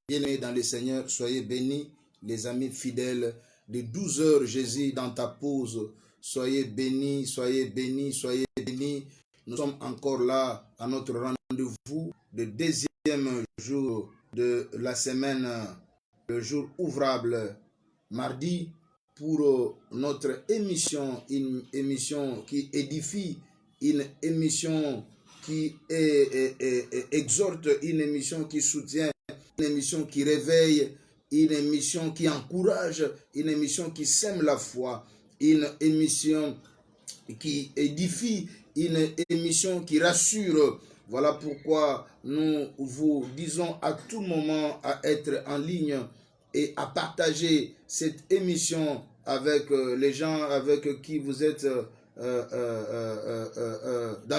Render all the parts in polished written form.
Bien-aimés dans le Seigneur, soyez bénis, les amis fidèles. De 12 heures, Jésus, dans ta pause, soyez bénis, soyez bénis, soyez bénis. Nous sommes encore là à notre rendez-vous, le deuxième jour de la semaine, le jour ouvrable, mardi, pour notre émission, une émission qui édifie, une émission qui exhorte, une émission qui soutient, une émission qui réveille, une émission qui encourage, une émission qui sème la foi, une émission qui édifie, une émission qui rassure. Voilà pourquoi nous vous disons à tout moment à être en ligne et à partager cette émission avec les gens avec qui vous êtes dans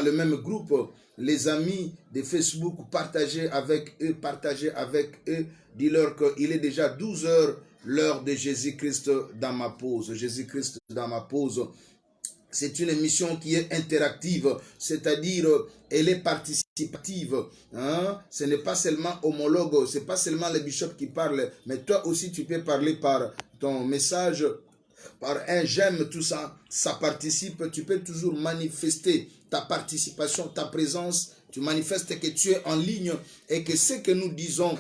le même groupe, les amis de Facebook, partagez avec eux, dis-leur qu'il est déjà 12 heures, l'heure de Jésus-Christ dans ma pause. Jésus-Christ dans ma pause. C'est une émission qui est interactive, c'est-à-dire elle est participative. Hein? Ce n'est pas seulement homologue, ce n'est pas seulement le bishop qui parle, mais toi aussi tu peux parler par ton message, par un j'aime, tout ça, ça participe. Tu peux toujours manifester ta participation, ta présence. Tu manifestes que tu es en ligne et que ce que nous disons,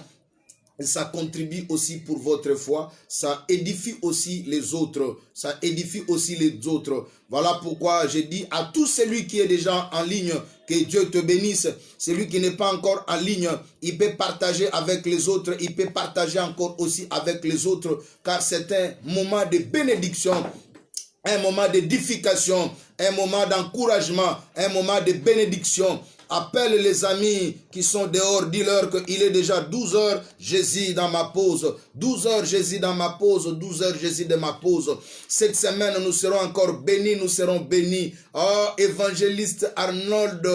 ça contribue aussi pour votre foi, ça édifie aussi les autres, ça édifie aussi les autres. Voilà pourquoi je dis à tout celui qui est déjà en ligne, que Dieu te bénisse. Celui qui n'est pas encore en ligne, il peut partager avec les autres, il peut partager encore aussi avec les autres, car c'est un moment de bénédiction, un moment d'édification, un moment d'encouragement, un moment de bénédiction. Appelle les amis qui sont dehors, dis-leur qu'il est déjà 12 heures, Jésus dans ma pause. 12 heures, Jésus dans ma pause. 12 heures, Jésus dans ma pause. Cette semaine, nous serons encore bénis, nous serons bénis. Oh, évangéliste Arnold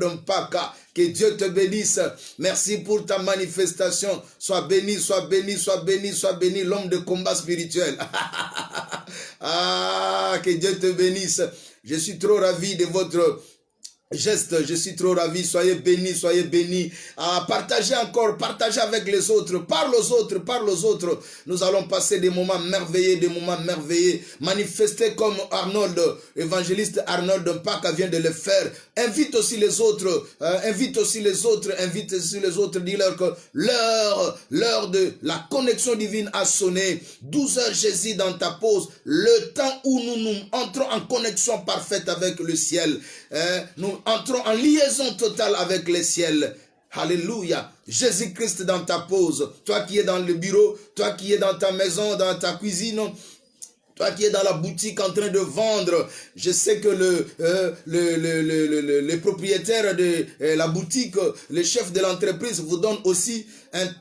Mpaka, que Dieu te bénisse. Merci pour ta manifestation. Sois béni, sois béni, sois béni, sois béni, l'homme de combat spirituel. Ah, que Dieu te bénisse. Je suis trop ravi de votre geste, je suis trop ravi, soyez bénis, soyez bénis. Partagez encore, partagez avec les autres, parle aux autres, parle aux autres. Nous allons passer des moments merveilleux, manifester comme Arnold, évangéliste Arnold Mpaka vient de le faire. Invite aussi les autres, dis-leur que l'heure de la connexion divine a sonné. 12 heures Jésus dans ta pause, le temps où nous entrons en connexion parfaite avec le ciel. Nous entrons en liaison totale avec les ciels. Alléluia. Jésus-Christ dans ta pause. Toi qui es dans le bureau, toi qui es dans ta maison, dans ta cuisine, toi qui es dans la boutique en train de vendre, je sais que le propriétaire de la boutique, le chef de l'entreprise vous donne aussi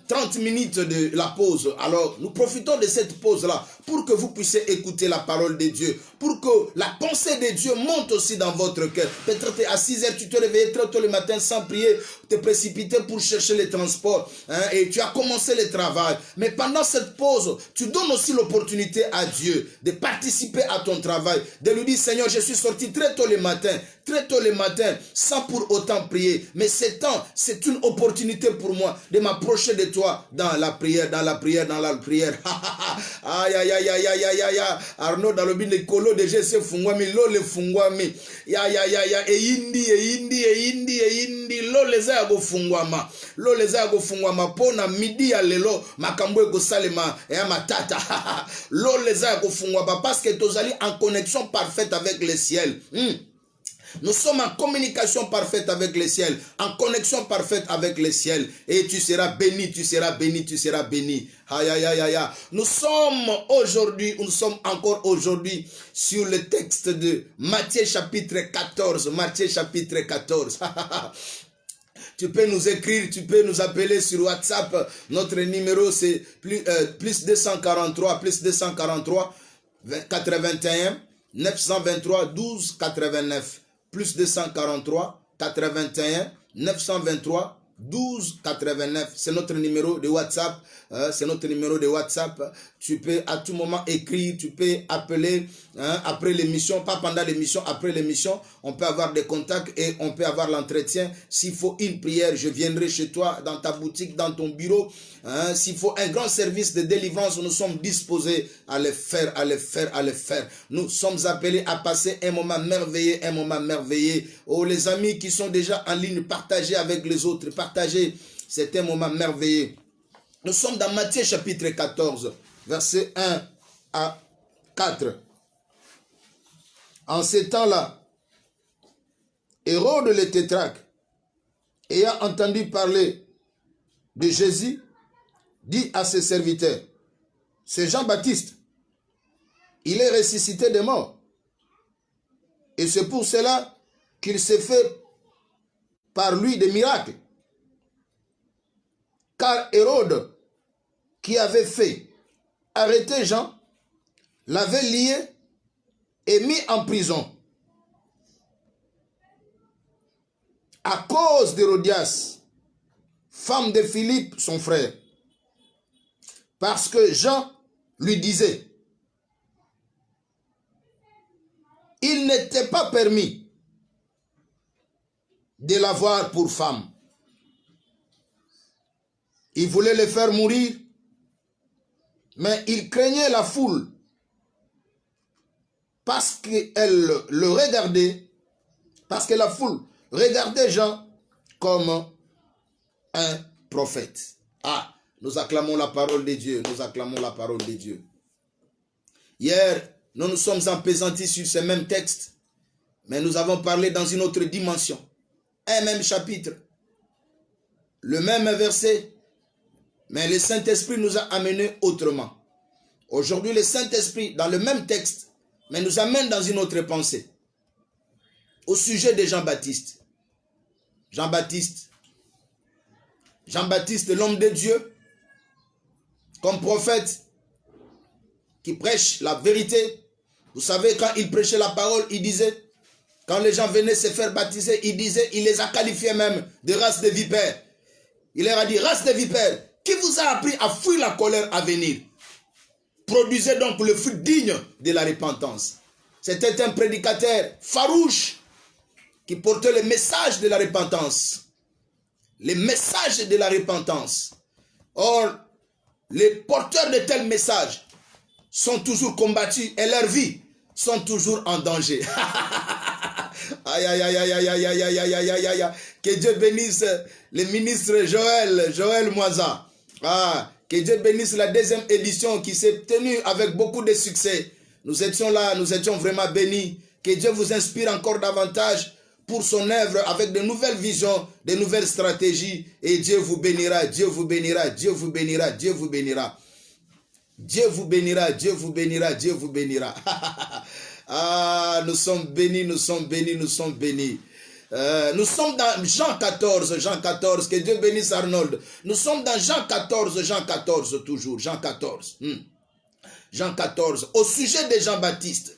30 minutes de la pause. Alors, nous profitons de cette pause-là pour que vous puissiez écouter la parole de Dieu, pour que la pensée de Dieu monte aussi dans votre cœur. Peut-être à 6 heures, tu te réveilles très tôt le matin sans prier, te précipiter pour chercher les transports, hein, et tu as commencé le travail. Mais pendant cette pause, tu donnes aussi l'opportunité à Dieu de participer à ton travail, de lui dire, Seigneur, je suis sorti très tôt le matin, sans pour autant prier. Mais ce temps, c'est une opportunité pour moi de m'approcher de toi dans la prière. Aïe, aïe, aïe, aïe, aïe, aïe, aïe. Arnaud, dans le bin de Kolo, déjà, c'est fungwami, lo le fungwami. Ya, ya, ya, ya, e indi, lo les a go fungwama. Lo les a go fungwama, pona midi ya lelo, makambo go salema, et matata. Lo les a go fungwama, parce que tu es en connexion parfaite avec le ciel. Nous sommes en communication parfaite avec le ciel, en connexion parfaite avec le ciel. Et tu seras béni, tu seras béni, tu seras béni. Aïe, aïe, aïe, aïe. Nous sommes encore aujourd'hui sur le texte de Matthieu chapitre 14. Matthieu chapitre 14. Tu peux nous écrire, tu peux nous appeler sur WhatsApp. Notre numéro c'est plus 243 81 923 12 89. Plus 243 81 923 12 89. C'est notre numéro de WhatsApp. C'est notre numéro de WhatsApp. Tu peux à tout moment écrire, tu peux appeler après l'émission, pas pendant l'émission, après l'émission. On peut avoir des contacts et on peut avoir l'entretien. S'il faut une prière, je viendrai chez toi, dans ta boutique, dans ton bureau. S'il faut un grand service de délivrance, nous sommes disposés à le faire, à le faire, à le faire. Nous sommes appelés à passer un moment merveilleux, un moment merveilleux. Oh, les amis qui sont déjà en ligne, partagez avec les autres, partagez. C'est un moment merveilleux. Nous sommes dans Matthieu chapitre 14, versets 1 à 4. En ces temps-là, Hérode le tétrarque, ayant entendu parler de Jésus, dit à ses serviteurs, c'est Jean-Baptiste, il est ressuscité des morts. Et c'est pour cela qu'il s'est fait par lui des miracles. Car Hérode, qui avait fait arrêter Jean, l'avait lié et mis en prison. À cause d'Hérodias, femme de Philippe, son frère. Parce que Jean lui disait, il n'était pas permis de l'avoir pour femme. Il voulait le faire mourir, mais il craignait la foule parce qu'elle le regardait, parce que la foule regardait Jean comme un prophète. Ah, nous acclamons la parole de Dieu, nous acclamons la parole de Dieu. Hier, nous nous sommes apaisantis sur ce même texte, mais nous avons parlé dans une autre dimension, un même chapitre, le même verset, mais le Saint-Esprit nous a amenés autrement. Aujourd'hui, le Saint-Esprit, dans le même texte, mais nous amène dans une autre pensée. Au sujet de Jean-Baptiste. Jean-Baptiste, l'homme de Dieu, comme prophète, qui prêche la vérité. Vous savez, quand il prêchait la parole, il disait, quand les gens venaient se faire baptiser, il les a qualifiés même de race de vipères. Il leur a dit, race de vipères, qui vous a appris à fuir la colère à venir? Produisez donc le fruit digne de la repentance. C'était un prédicateur farouche qui portait le message de la repentance. Le message de la repentance. Or, les porteurs de tels messages sont toujours combattus et leurs vies sont toujours en danger. Aïe, aïe, aïe, aïe, aïe, aïe, aïe, aïe, aïe, aïe, aïe, aïe. Que Dieu bénisse le ministre Joël Moisa. Ah, que Dieu bénisse la deuxième édition qui s'est tenue avec beaucoup de succès. Nous étions là, nous étions vraiment bénis. Que Dieu vous inspire encore davantage pour son œuvre avec de nouvelles visions, de nouvelles stratégies. Et Dieu vous bénira, Dieu vous bénira, Dieu vous bénira, Dieu vous bénira. Dieu vous bénira, Dieu vous bénira, Dieu vous bénira. Ah, nous sommes bénis, nous sommes bénis, nous sommes bénis. Nous sommes dans Jean 14, que Dieu bénisse Arnold. Nous sommes dans Jean 14 toujours, Jean 14. Jean 14, au sujet de Jean-Baptiste,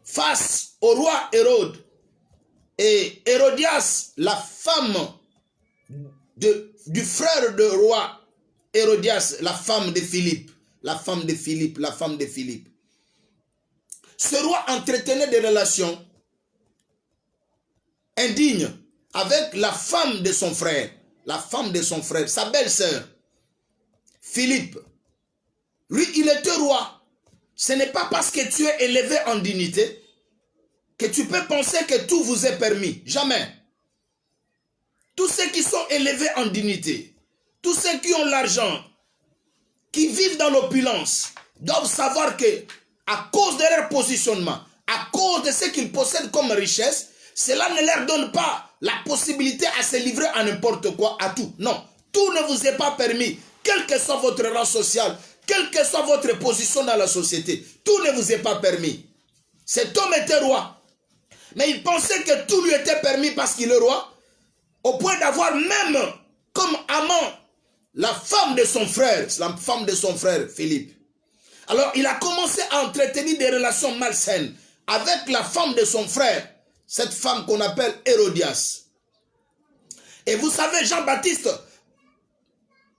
face au roi Hérode et Hérodias, la femme du frère de roi Hérodias, la femme de Philippe. Ce roi entretenait des relations indignes avec la femme de son frère, sa belle-sœur, Philippe. Lui, il était roi. Ce n'est pas parce que tu es élevé en dignité que tu peux penser que tout vous est permis. Jamais. Tous ceux qui sont élevés en dignité, tous ceux qui ont l'argent, qui vivent dans l'opulence, doivent savoir que à cause de leur positionnement, à cause de ce qu'ils possèdent comme richesse, cela ne leur donne pas la possibilité à se livrer à n'importe quoi, à tout. Non, tout ne vous est pas permis, quel que soit votre rang social, quelle que soit votre position dans la société, tout ne vous est pas permis. Cet homme était roi, mais il pensait que tout lui était permis parce qu'il est roi, au point d'avoir même comme amant la femme de son frère Philippe. Alors il a commencé à entretenir des relations malsaines avec la femme de son frère, cette femme qu'on appelle Hérodias. Et vous savez, Jean-Baptiste,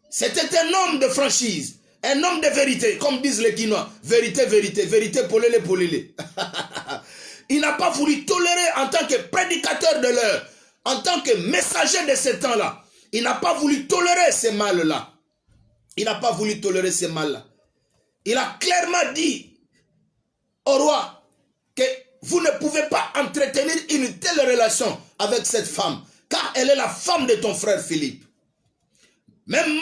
c'était un homme de franchise, un homme de vérité, comme disent les Guinois. Vérité, vérité, vérité, polélé, polélé. Il n'a pas voulu tolérer en tant que prédicateur de l'heure, en tant que messager de ce temps-là. Il n'a pas voulu tolérer ces mal-là. Il n'a pas voulu tolérer ces mal-là. Il a clairement dit au roi que vous ne pouvez pas entretenir une telle relation avec cette femme, car elle est la femme de ton frère Philippe. Même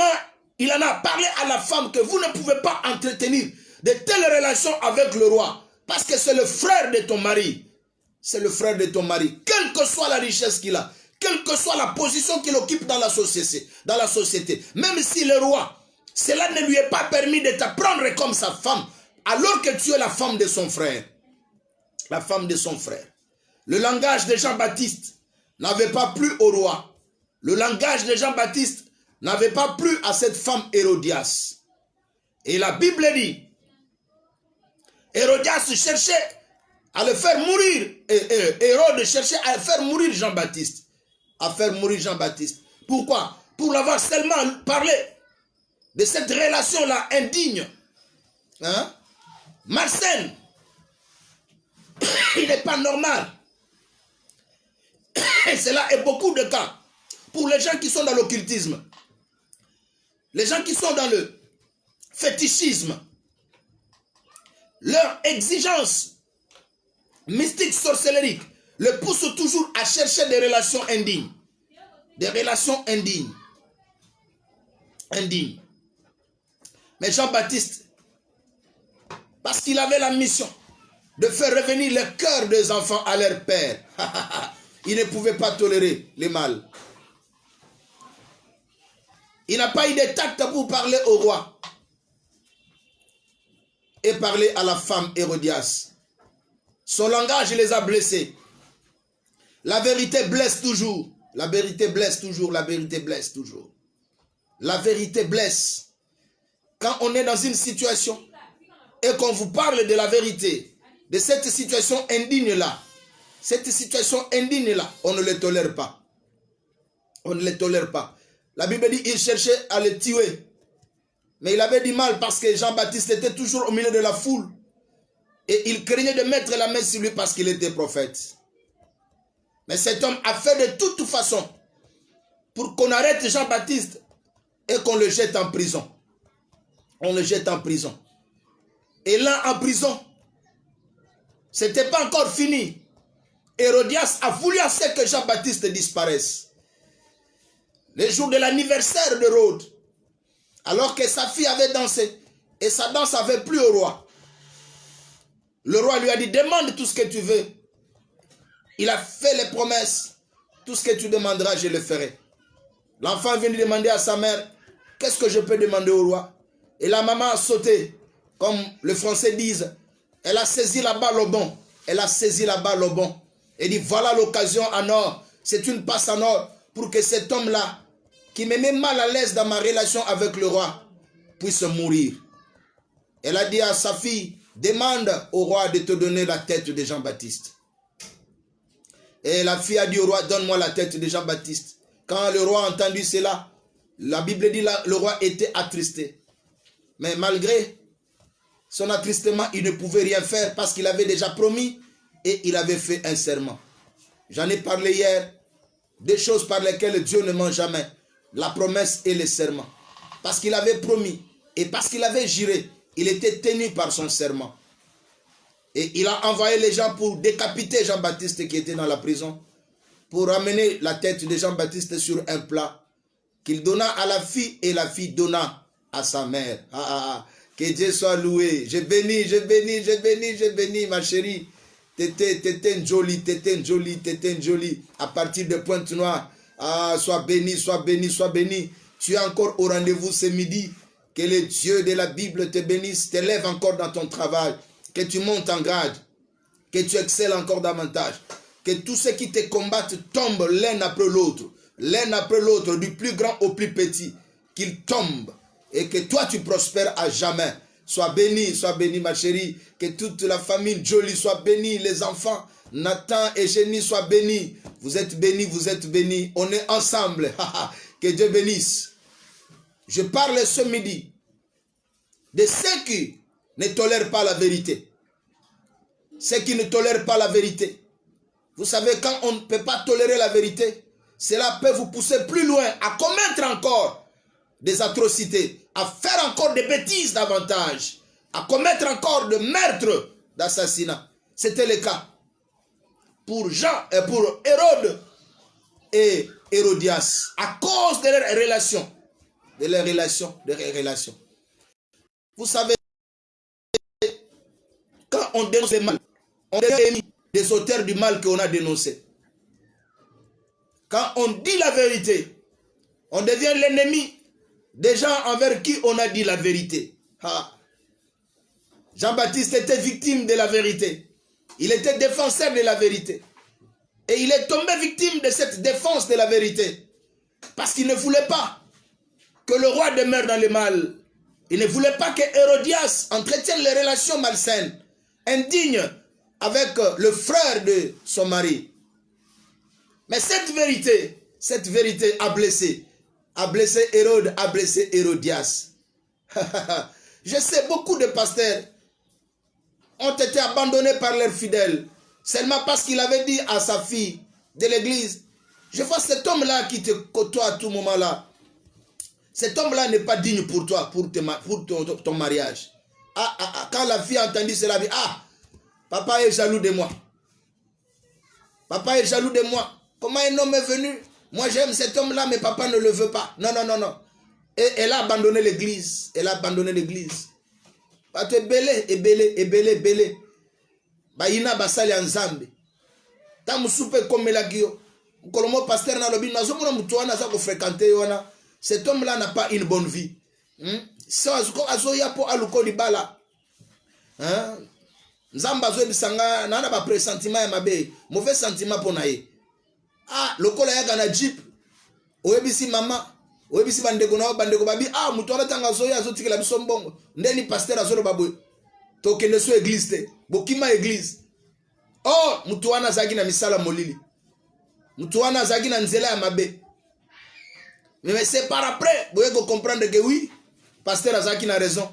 il en a parlé à la femme que vous ne pouvez pas entretenir de telles relations avec le roi, parce que c'est le frère de ton mari. C'est le frère de ton mari. Quelle que soit la richesse qu'il a, quelle que soit la position qu'il occupe dans la société, même si le roi, cela ne lui est pas permis de te prendre comme sa femme, alors que tu es la femme de son frère. La femme de son frère. Le langage de Jean-Baptiste n'avait pas plu au roi. Le langage de Jean-Baptiste n'avait pas plu à cette femme Hérodias. Et la Bible dit, Hérodias cherchait à le faire mourir. Hérode cherchait à faire mourir Jean-Baptiste. À faire mourir Jean-Baptiste. Pourquoi? Pour l'avoir seulement parlé de cette relation-là indigne. Hein? Malsaine. Il n'est pas normal. Et cela est beaucoup de cas. Pour les gens qui sont dans l'occultisme. Les gens qui sont dans le fétichisme. Leur exigence mystique, sorcellerie, le pousse toujours à chercher des relations indignes. Des relations indignes. Indignes. Mais Jean-Baptiste, parce qu'il avait la mission de faire revenir le cœur des enfants à leur père, il ne pouvait pas tolérer le mal. Il n'a pas eu de tact pour parler au roi et parler à la femme Hérodias. Son langage les a blessés. La vérité blesse toujours. La vérité blesse toujours. La vérité blesse toujours. La vérité blesse. Quand on est dans une situation et qu'on vous parle de la vérité, de cette situation indigne-là, on ne le tolère pas. On ne le tolère pas. La Bible dit qu'il cherchait à le tuer. Mais il avait du mal parce que Jean-Baptiste était toujours au milieu de la foule. Et il craignait de mettre la main sur lui parce qu'il était prophète. Mais cet homme a fait de toute façon pour qu'on arrête Jean-Baptiste et qu'on le jette en prison. On le jette en prison. Et là, en prison, ce n'était pas encore fini. Hérodias a voulu à ce que Jean-Baptiste disparaisse. Le jour de l'anniversaire de Hérode, alors que sa fille avait dansé et sa danse avait plu au roi. Le roi lui a dit, demande tout ce que tu veux. Il a fait les promesses. Tout ce que tu demanderas, je le ferai. L'enfant vient demander à sa mère, qu'est-ce que je peux demander au roi? Et la maman a sauté, comme les Français disent. Elle a saisi la balle au bon. Elle a saisi la balle au bon. Et dit, voilà l'occasion en or. C'est une passe en or pour que cet homme-là, qui me met mal à l'aise dans ma relation avec le roi, puisse mourir. Elle a dit à sa fille, demande au roi de te donner la tête de Jean-Baptiste. Et la fille a dit au roi, donne-moi la tête de Jean-Baptiste. Quand le roi a entendu cela, la Bible dit là, le roi était attristé. Mais malgré son attristement, il ne pouvait rien faire parce qu'il avait déjà promis et il avait fait un serment. J'en ai parlé hier, des choses par lesquelles Dieu ne ment jamais. La promesse et le serment. Parce qu'il avait promis et parce qu'il avait juré, il était tenu par son serment. Et il a envoyé les gens pour décapiter Jean-Baptiste qui était dans la prison, pour ramener la tête de Jean-Baptiste sur un plat qu'il donna à la fille et la fille donna à sa mère. Que Dieu soit loué. Je bénis, je bénis, je bénis, je bénis ma chérie. T'étais jolie, t'étais jolie, t'étais jolie. À partir de Pointe-Noire, sois béni, sois béni, sois béni. Tu es encore au rendez-vous ce midi. Que le Dieu de la Bible te bénisse, t'élève encore dans ton travail. Que tu montes en grade. Que tu excelles encore davantage. Que tous ceux qui te combattent tombent l'un après l'autre. L'un après l'autre, du plus grand au plus petit. Qu'ils tombent. Et que toi tu prospères à jamais. Sois béni ma chérie. Que toute la famille jolie soit bénie. Les enfants, Nathan et Génie soient bénis. Vous êtes bénis, vous êtes bénis. On est ensemble. Que Dieu bénisse. Je parle ce midi de ceux qui ne tolèrent pas la vérité. Ceux qui ne tolèrent pas la vérité. Vous savez, quand on ne peut pas tolérer la vérité, cela peut vous pousser plus loin à commettre encore des atrocités, à faire encore des bêtises davantage, à commettre encore de meurtres, d'assassinats. C'était le cas pour Jean et pour Hérode et Hérodias, à cause de leurs relations. De leurs relations. Vous savez, quand on dénonce le mal, on devient des auteurs du mal qu'on a dénoncé. Quand on dit la vérité, on devient l'ennemi des gens envers qui on a dit la vérité. Jean-Baptiste était victime de la vérité. Il était défenseur de la vérité. Et il est tombé victime de cette défense de la vérité. Parce qu'il ne voulait pas que le roi demeure dans le mal. Il ne voulait pas que Hérodias entretienne les relations malsaines, indignes, avec le frère de son mari. Mais cette vérité a blessé Hérode, a blessé Hérodias. Je sais, beaucoup de pasteurs ont été abandonnés par leurs fidèles, seulement parce qu'il avait dit à sa fille de l'église, je vois cet homme-là qui te côtoie à tout moment-là. Cet homme-là n'est pas digne pour toi, pour ton mariage. Quand la fille a entendu cela, elle dit, papa est jaloux de moi. Papa est jaloux de moi. Comment un homme est venu? Moi j'aime cet homme-là, mais papa ne le veut pas. Non. Et elle a abandonné l'église. Bah tu es belé. Bah ina basali anzambe. Ta musupe comme la gio. Kolomo pasteur na lobi nazomona mutu wana za ko fréquenter yona. Cet homme-là n'a pas une bonne vie. Ça azo ya po aluko libala. Nzamba zo bisanga na ba pressentiment ya mabe, mauvais sentiment pour nae. Lokola ya kana jeep. Oyebisi mama, oyebisi bandeko na bandeko babi, mutu ala tanga zo ya zo tikela biso mbongo. Ndeni pasteur azo lo babwe. Tokende so église te. Bokima église. Mutu wana zaki na misala molili. Mutu wana zaki na nzela ya mabe. Mais c'est par après, vous pouvez comprendre que oui, pasteur Azaki a raison.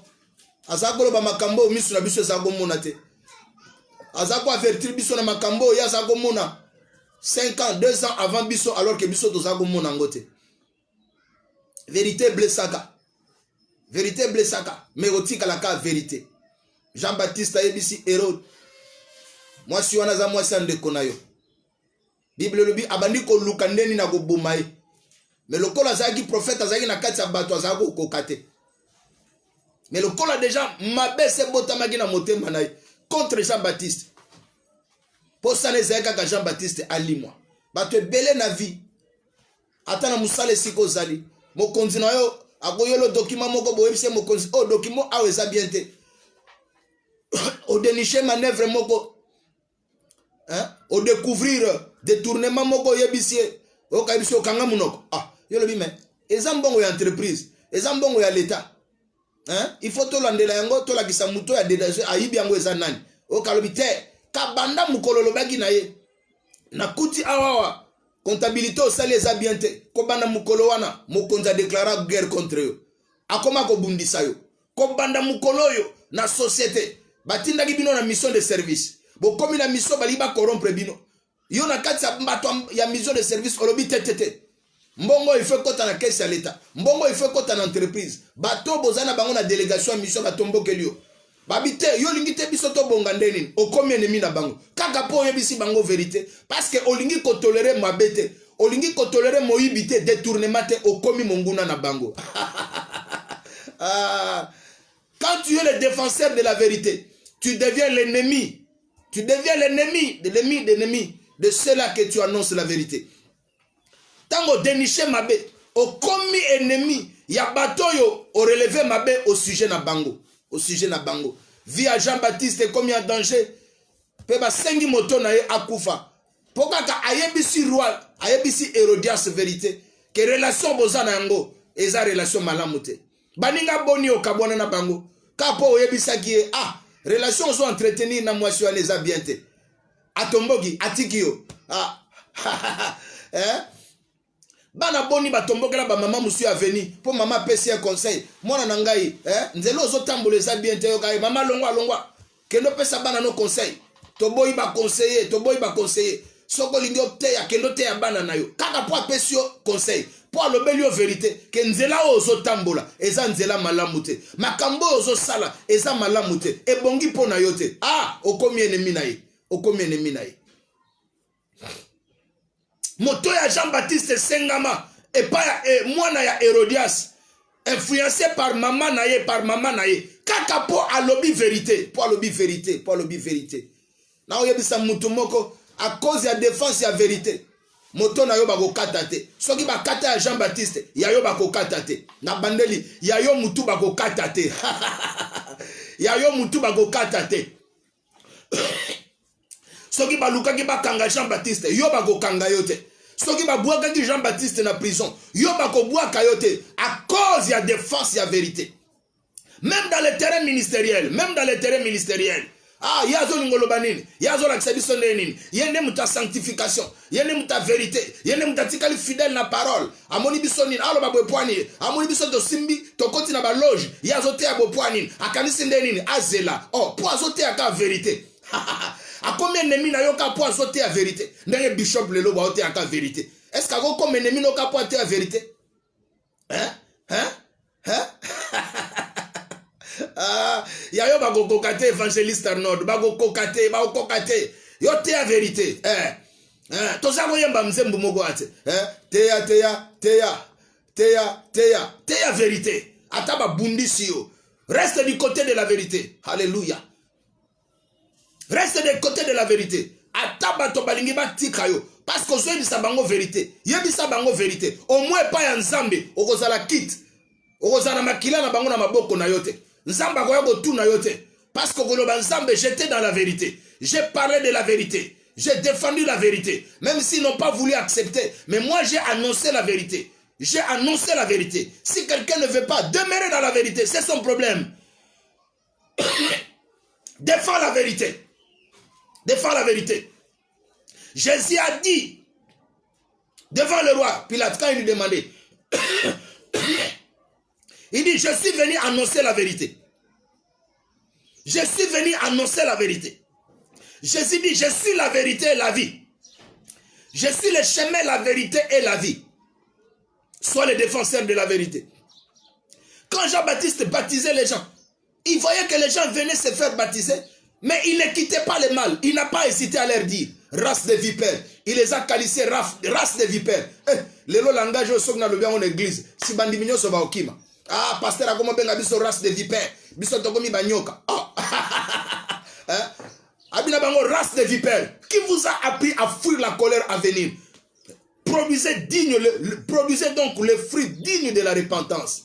Azako lo ba makambo misu na biso zago mona te. Azako avertir biso na makambo ya zago mona 5 ans, 2 ans avant biso alors que biso to zago mona ngote. Vérité blessaka. Mais otika la ka vérité. Jean-Baptiste ayebisi Hérode. Moi si wana za moi sande konayo. Bible lobi abandi ko luka ndeni na go bomaye. Mais le col azaki prophète azaki na kati ya bato azako kokate. Mais le col a déjà mabe se botamaki na motema na contre Jean-Baptiste. Pour ça les ka Jean-Baptiste ali moi. Bato ebele na vie. Atana musale siko zali. Mokonzi na yo akoyolo document moko boyebise mokonzi document aweza bien te. Au dénicher manœuvre moko. Au découvrir détournement moko yebisie. Okabiso okanga munoko. Yolobi mais ezambongo ya entreprise, ezambongo ya l'état. Il faut to landela yango to la kisa muto ya dédanger ayibi yango eza nani. Okalobi te kabanda mukololo bagi na ye. Na kuti awawa comptabilité osali eza bien te. Ko banda mukolo wana mokonza déclara guerre contre yo. Akoma ko bundisa yo. Ko banda mukolo yo na société. Batinda ki bino na mission de service. Bo komi na mission baliba corrompre bino. Yo na kati ya mission de service olobi tetete. Mbongo il faut kota na caisse ya l'état. Mbongo il faut kota na entreprise. Bato bozana bango na délégation mission batombo kelio. Babite yo lingi te biso to bonga ndeni. Okomi ennemi na bango. Kaka po yebisi bango vérité parce que olingi ko tolérer mabete. Olingi ko tolérer moyibité détournement te okomi monguna na bango. Quand tu es le défenseur de la vérité, tu deviens l'ennemi. Tu deviens l'ennemi de ceux-là que tu annonces la vérité. Tango déniché mabe, au commis ennemi, ya batoyo, au relevé mabe au sujet na bango. Via Jean-Baptiste comme il y a danger, peba sengi moto na ye akufa. Pokaka ayebisi roi, ayebisi Hérodias vérité, que relation bozana yango, eza relation malamute. Baninga boni o kabona na bango, kapo oyebisa ki relation zo entretenir na mwasi wana eza bien te. atomboki atikio bana boni batombokela ba mama musu ya veni po mama pesi un conseil mwana na ngai nzelo zo tamboleza bien te yokai mama longwa kendo pesa bana no conseil to boy ba conseiller soko lingi oteya kendo teya bana na yo kaka po apesi yo conseil po alobeli yo vérité ke nzela ozo tambola eza nzela malamu te makambo ozo sala eza malamu te ebongi po na yo te okomi ennemi na ye moto ya Jean-Baptiste Sengama epa mwana ya Herodias influencé par maman na ye kaka po alobi vérité na oyebisa mutu moko à cause ya défense ya vérité moto na yo bakokata te soki bakata ya Jean-Baptiste ya yo bakokata te na bandeli ya yo mutu bakokata te soki balukaki bakanga Jean-Baptiste yo bakokanga yo te soki babwakaki Jean-Baptiste na prison yo bakobwaka yo te à cause ya défense ya vérité même dans le terrain ministériel yazo ningoloba nini yazo lakisa biso nini yende muta sanctification yende muta vérité yende muta tikali fidèle na parole amoni biso nini alo babwe poani amoni biso to simbi to koti na ba loge yazo te abo poani akanisi nini azela po azote aka vérité a combien ennemi na yo ka po azote ya vérité ndenge bishop lelo ba ote aka vérité est-ce que ako comme ennemi no ka po ate ya vérité yayo bakokokate évangéliste Arnold bakokokate yo te ya vérité toza koyemba mzembu moko ate teya vérité ata babundisi yo reste du côté de la vérité. Alléluia, reste du côté de la vérité ata bato balingi batika yo parce que ozoyebisa bango vérité yebisa bango vérité au moins pa ya nzambe okozala kit okozala makila na bango na maboko na yo te nzamba koya kotuna yo te parce que koloba nzambe j'étais dans la vérité, j'ai parlé de la vérité, j'ai défendu la vérité même s'ils n'ont pas voulu accepter, mais moi j'ai annoncé la vérité, si quelqu'un ne veut pas demeurer dans la vérité c'est son problème. Défends la vérité. Jésus a dit devant le roi Pilate quand il lui demandait il dit, je suis venu annoncer la vérité. Jésus dit, je suis la vérité et la vie. Je suis le chemin, la vérité et la vie. Sois le défenseur de la vérité. Quand Jean-Baptiste baptisait les gens, il voyait que les gens venaient se faire baptiser, mais il ne quittait pas le mal. Il n'a pas hésité à leur dire, race de vipères. Il les a qualifiés race de vipères. Le langage au sogna le bien en église. Si bandiminyo so ba okima. Pasteur a comment benga biso race de vipères. Biso tokomi banyoka. Abina bango race de vipères. Qui vous a appris à fuir la colère à venir? Produisez donc les fruits dignes de la repentance.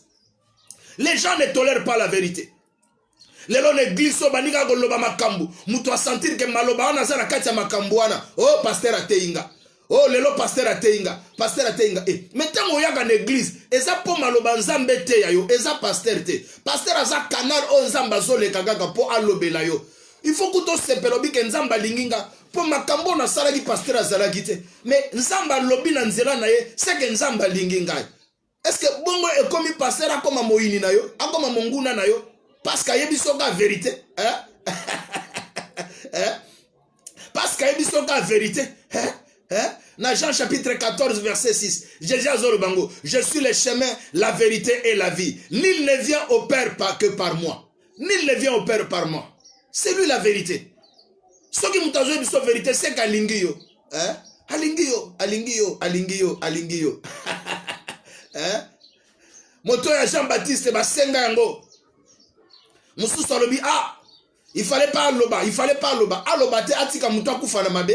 Les gens ne tolèrent pas la vérité. Les gens ne glissent pas niga goloba makambu. Muto a sentir que maloba ana zara katia makambuana. Oh pasteur ateinga. Oh lelo pasteur ateinga. Mais tant oyaga l'église, eza po maloba nzambe te ya yo, eza pasteur te. Pasteur aza canal o nzamba zole kagaka po alobela yo. Il faut que to sepelobi ke nzamba linginga po makambo na salaki pasteur azalaki te. Mais nzamba lobi na nzela na ye, c'est que nzamba linginga. Est-ce que bongo ekomi pasteur akoma moyini na yo, akoma monguna na yo? Parce qu'il y a la vérité. Parce qu'il y a la vérité. Dans Jean chapitre 14 verset 6. Jésus a dit, je suis le chemin, la vérité et la vie. Nul ne vient au Père que par moi. C'est lui la vérité. Ce qui m'a dit la vérité, c'est qu'Alingio. Alingio. Moto ya Jean-Baptiste basenga yango. Moussou salobi il fallait pas aloba, aloba te atika muto akufa na mabe.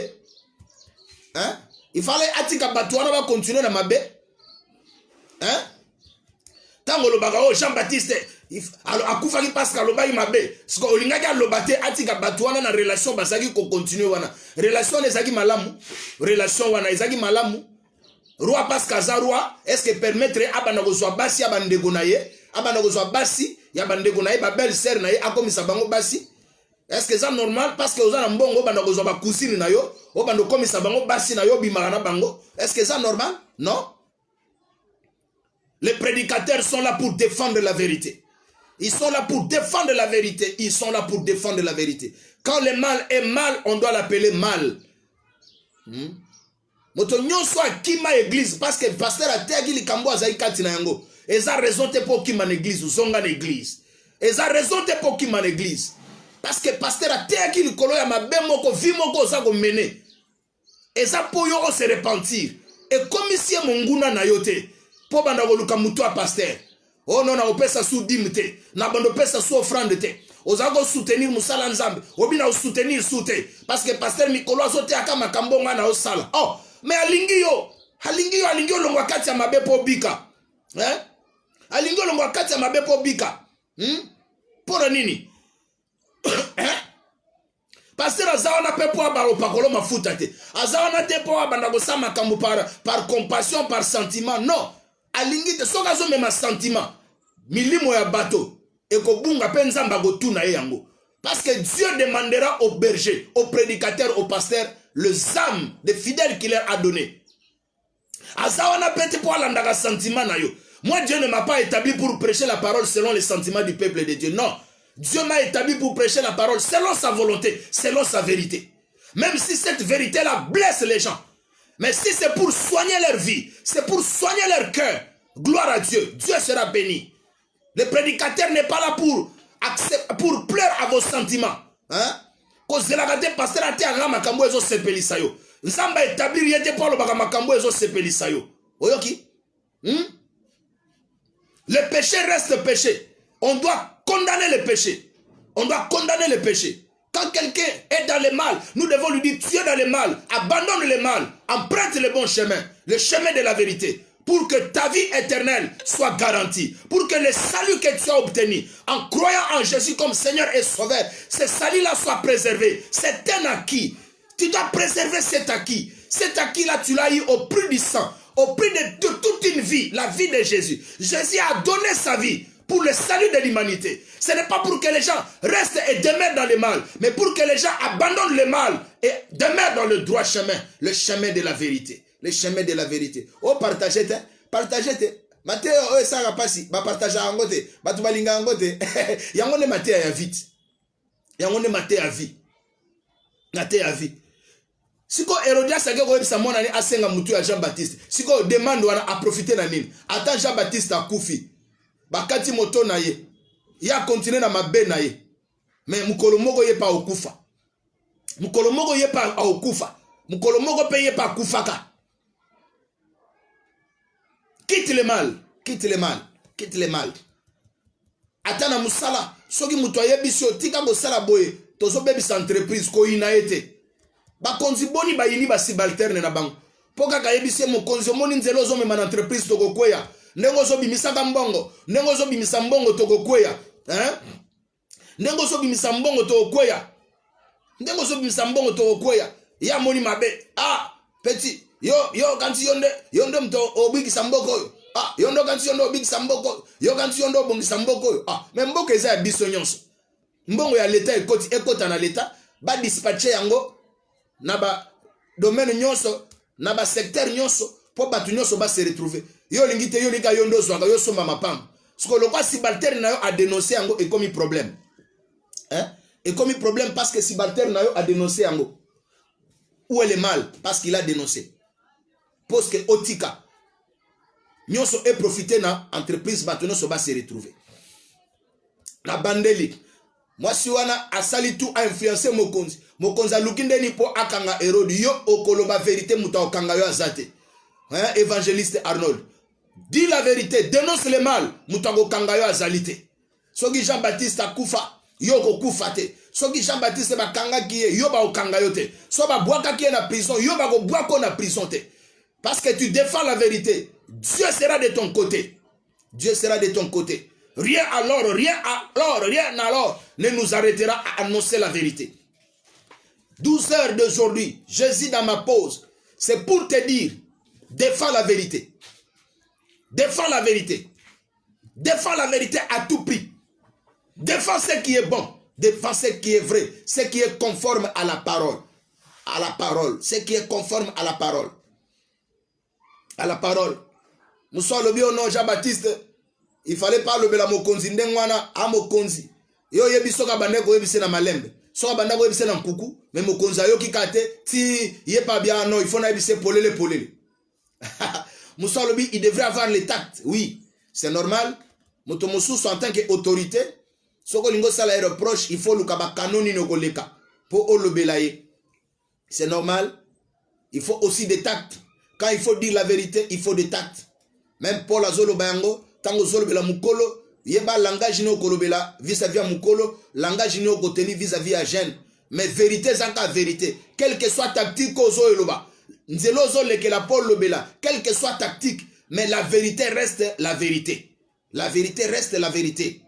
Il fallait atika batuana ba continuer na mabe. Tango loba Jean-Baptiste akufa ki parce que aloba mabe. Parce que olingaki aloba te atika batuana na relation basaki ko continuer wana. Relation ezaki malamu. Roi parce que roi est-ce que permettre abana kozwa basi abandeko na ye, abana kozwa basi ya bandeko na ye ba belle sœur na ye akomisa bango basi Est-ce que c'est normal? Parce que vous avez un bon cousine na yo, obando comme ça bango basi na yo bimara bango. Est-ce que c'est normal? Non. Les prédicateurs sont là pour défendre la vérité. Ils sont là pour défendre la vérité. Ils sont là pour défendre la vérité. Quand le mal est mal, on doit l'appeler mal. Moto nyonso akima église parce que pasteur ategi likambo azai kati na yango. Eza raison te pour kima na église, zonga na église. Eza raison te pour kima na église. Parce que pasteur ategi likolo ya mabe moko vi moko za ko mener. Eza po yo se repentir. Et comme ici monguna na yote, po banda ko luka mutu a pasteur. Oh non, na opesa sous dimte, na bando pesa sous offrande te. Ozago soutenir musala nzambe, obina soutenir soute parce que pasteur Mikolo azote akama kambonga na osala. Oh, mais alingi yo longwa kati ya mabe po bika. Alingi yo longwa kati ya mabe po bika. Pour nini? Pasteur azawana pe po abalo pakolo mafuta te. Azawana te po abanda ko sama kambu par compassion, par sentiment. Non. Alingi te soka zo mema sentiment. Milimo ya bateau. Et ko bunga pe nzamba go tuna yango. Parce que Dieu demandera aux bergers, aux prédicateurs, aux pasteurs les âmes des fidèles qu'il leur a donné. Azawana pete po alandaka sentiment na yo. Moi Dieu ne m'a pas établi pour prêcher la parole selon les sentiments du peuple de Dieu. Non. Dieu m'a établi pour prêcher la parole selon sa volonté, selon sa vérité. Même si cette vérité-là blesse les gens. Mais si c'est pour soigner leur vie, c'est pour soigner leur cœur, gloire à Dieu, Dieu sera béni. Le prédicateur n'est pas là pour pleurer à vos sentiments. Cause de la gâte pasteur a été à makambo ezo sepelisa yo. Nzamba établir yete pour le makambo ezo sepelisa yo. Oyoki? Le péché reste péché. On doit condamner le péché. On doit condamner le péché. Quand quelqu'un est dans le mal, nous devons lui dire tu es dans le mal, abandonne le mal, emprunte le bon chemin, le chemin de la vérité, pour que ta vie éternelle soit garantie, pour que le salut que tu as obtenu en croyant en Jésus comme Seigneur et Sauveur, ce salut-là soit préservé. C'est un acquis. Tu dois préserver cet acquis. Cet acquis-là, tu l'as eu au prix du sang, au prix de toute une vie, la vie de Jésus. Jésus a donné sa vie pour le salut de l'humanité. Ce n'est pas pour que les gens restent et demeurent dans le mal, mais pour que les gens abandonnent le mal et demeurent dans le droit chemin, le chemin de la vérité. Le chemin de la vérité. Oh, partagez, partagez. Matteo, oh, ça va passer. Bah, partagez en côté. Bah, tu vas linga en côté. Yango ne maté à vite. Yango ne maté à vie. Maté à vie. Si ko Hérodias a gagné sa monnaie à Senga Moutou à Jean-Baptiste. Si ko demande à profiter na nini. Attends Jean-Baptiste à Koufi. Bakati moto na ye. Ya continuer na mabe na ye. Mais mukolo moko ye pa okufa. Mukolo moko ye pa okufa. Mukolo moko pe ye pa kufaka. Quitte le mal. Quitte le mal. Quitte le mal. Atana musala. Soki muto ye bisio tika musala boye. Tozo bebi sa entreprise ko ina ete. Ba konzi boni ba yini ba subalterne na bango. Poka ka yebise mo konzi moni nzelo zo mema na entreprise toko kweya. Nengo zo bimisaka mbongo. Nengo zo bimisa mbongo toko kweya. Nengo zo bimisa mbongo toko kweya. Nengo zo bimisa mbongo toko kweya. Ya moni mabe. Ah, petit. Yo kanti yonde mto obiki samboko yo. Ah, yondo kanti yondo obiki samboko. Yo kanti yondo obongi samboko yo. Ah, mais mboka eza ya biso nyonso. Mbongo ya leta ekota na leta ba dispatcher yango na ba domaine nyonso, na ba secteur nyonso po batu nyonso ba se retrouver. Yo lingite yo lika yondo zwanga yo somba mapamba. Siko lokwa subalterne na yo a dénoncer yango et comme problème. Et comme problème parce que subalterne na yo a dénoncé yango. Où est le mal? Parce qu'il a dénoncé. Parce que Otika, nyonso est profité na entreprise batu nyonso ba se retrouver. Na bandeli. Moi si wana asali tout a influencé mokonzi. Mokonzi alukinde ni po akanga Hérode yo okoloba vérité muta okanga yo azate. Évangéliste Arnold. Dis la vérité, dénonce le mal, muta okanga yo azalite. Soki Jean-Baptiste akufa, yo ko kufate. Soki Jean-Baptiste bakanga kiye, yo ba okanga yo te. So ba boaka kiye na prison, yo ba ko boako na prison te. Parce que tu défends la vérité, Dieu sera de ton côté. Dieu sera de ton côté. Rien alors ne nous arrêtera à annoncer la vérité. 12 heures d'aujourd'hui, Jésus dans ma pause, c'est pour te dire, défends la vérité. Défends la vérité. Défends la vérité à tout prix. Défends ce qui est bon. Défends ce qui est vrai, ce qui est conforme à la parole. À la parole, ce qui est conforme à la parole. À la parole. Moussa le bio non Jean-Baptiste, il fallait pas le bela mokonzi ndengwana a mokonzi. Yo yebi soka bandeko yebi sena malembe. Soka bandeko yebi sena nkuku, mais mokonzi yo kikate ti yé pas bien non, il faut na yebi se polele. Moussa le bio, il devrait avoir les tacts. Oui, c'est normal. Motomoussou en tant qu'autorité, soko lingo sala et reproche, il faut le kaba kanoni no koleka pour le belaye. C'est normal. Il faut aussi des tacts. Quand il faut dire la vérité, il faut des tacts. Même Paul Azolo Bayango, tango zolo bela mukolo, yeba langage no kolobela vis-à-vis à mukolo, langage no koteni vis-à-vis à jeune. Mais vérité zaka vérité. Quelle que soit tactique ozo eloba. Nzelo zo leke la Paul lobela. Quelle que soit tactique, mais la vérité reste la vérité. La vérité reste la vérité.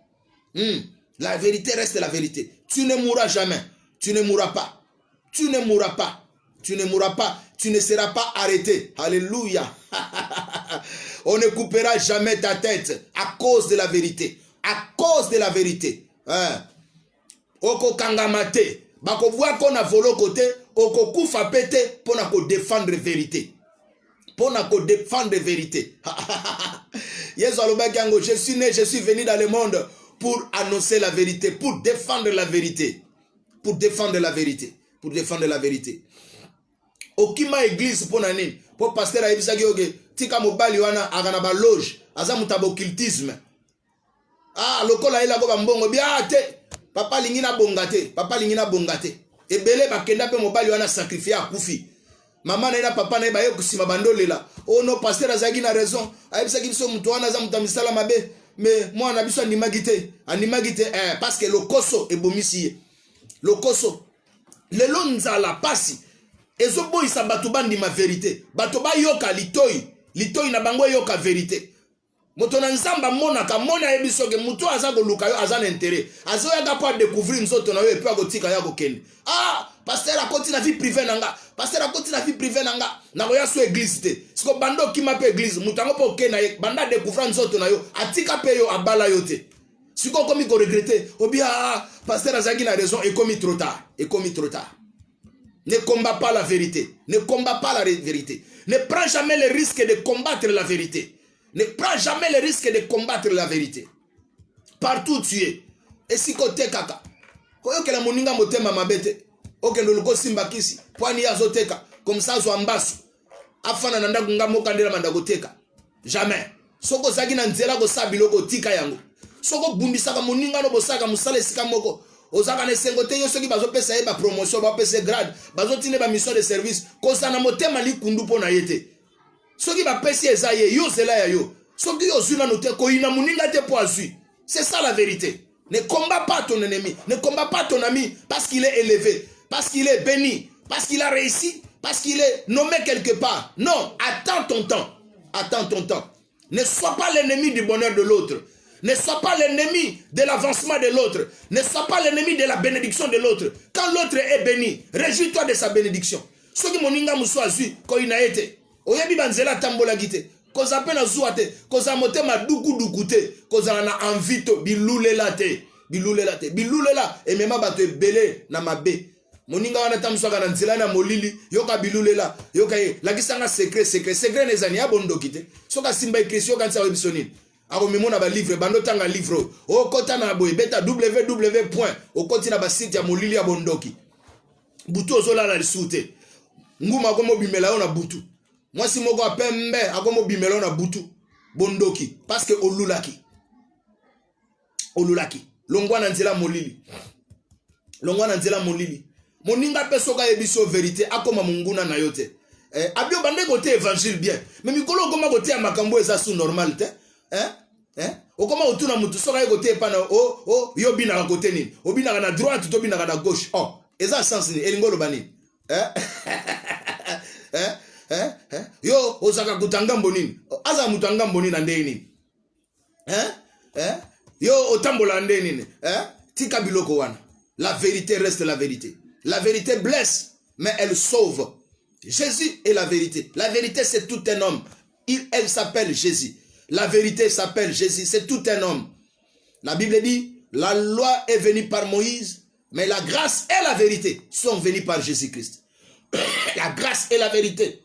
La vérité reste la vérité. Tu ne mourras jamais. Tu ne mourras pas. Tu ne mourras pas. Tu ne mourras pas. Tu ne seras pas arrêté. Alléluia. On ne coupera jamais ta tête à cause de la vérité. À cause de la vérité. Oko kangamate. Bako voit qu'on a volé côté. Oko koufa pete pour na ko défendre vérité. Pour na ko défendre vérité. Je suis né, je suis venu dans le monde pour annoncer la vérité, pour défendre la vérité. Pour défendre la vérité. Pour défendre la vérité. Okima église pour nani. Pour pasteur aibisaki oge. Tika mobali wana agana ba loge. Aza mutabo occultisme. Ah, lokola ila go bambongo bia te. Papa lingina bongate. Papa lingina bongate. Ebele bakenda pe mobali wana sacrifier akufi. Maman na ina papa na iba yo kusima bandolela. Oh non, pasteur azaki na raison. Aibisaki biso mutu wana za mutamisala mabe. Mais moi na biso animagite. Animagite parce que lokoso ebomisi. Lokoso. Lelo nzala pasi. Ezobo isa batubandi ma vérité. Batoba yoka litoi. Litoi na bango yoka vérité. Moto na nzamba monaka mona ebisoke muto aza koluka yo aza na intérêt. Azo yaka pa découvrir nzoto na yo epi akotika ya kokende. Ah, pasteur akoti na vie privée nanga. Pasteur akoti na vie privée nanga. Na ko ya so église te. Siko bando kima pe église, mutango po ke na ye banda découvrir nzoto na yo, atika pe yo abala yo te. Siko komi ko regretter, obia pasteur azaki na raison et komi trop tard. Et komi trop tard. Ne combat pas la vérité. Ne combat pas la vérité. Ne prends jamais le risque de combattre la vérité. Ne prends jamais le risque de combattre la vérité. Partout tu es. Et si côté kaka. Koyo ke la moninga motema mabete. Oke ndoluko simba kisi. Pwani ya zoteka. Comme ça zo ambasu. Afana nanda kunga mokandela mandagoteka. Jamais. Soko zaki na nzela ko sabiloko tika yango. Soko bumbisaka moninga no bosaka musale sika moko. Ozaka ne sengote yo soki bazo pesa ye ba promotion ba pesa grade bazo tine ba mission de service kosana motema likundu pona yete soki ba pesa eza ye yo zela ya yo soki yo zuna note ko ina muninga te po azui. C'est ça la vérité. Ne combat pas ton ennemi, ne combat pas ton ami parce qu'il est élevé, parce qu'il est béni, parce qu'il a réussi, parce qu'il est nommé quelque part. Non, attends ton temps. Attends ton temps. Ne sois pas l'ennemi du bonheur de l'autre. Ne sois pas l'ennemi de l'avancement de l'autre. Ne sois pas l'ennemi de la bénédiction de l'autre. Quand l'autre est béni, réjouis-toi de sa bénédiction. Soki moninga muswa zui ko inaete. Oyebi banzela tambola gite. Koza pena zuate, koza motema duku dukute, koza na envito bilulela te. Bilulela te. Bilulela e mema bato ebele na mabe. Moninga wana tamswaka na nzela na molili, yoka bilulela, yoka ye. Lakisanga secret nezani ya bondokite. Soka simba ekrisi yoka nsa webisonini. Ako memona ba livre bando tanga livre o kota na boy beta www. Okoti na ba site ya molili ya bondoki butu ozola na lisute nguma akomo bimela yo na butu mwasi moko apembe akomo bimela yo na butu bondoki parce que olulaki longwa na nzela molili moninga pesoka yebiso vérité akoma munguna na yote abio bande côté évangile bien mais mikolo koma côté ya makambo eza sous normal te okoma otuna mutu soka ye côté pana yo bina côté nini obina na droite to bina na gauche eza sens ni elingolo bani yo osaka kutanga mbonini aza mutanga mbonini na ndeni yo otambola ndeni tika biloko wana. La vérité reste la vérité. La vérité blesse mais elle sauve. Jésus est la vérité. La vérité c'est tout un homme. Elle s'appelle Jésus. La vérité s'appelle Jésus, c'est tout un homme. La Bible dit, la loi est venue par Moïse, Mais la grâce et la vérité sont venues par Jésus-Christ. La grâce et la vérité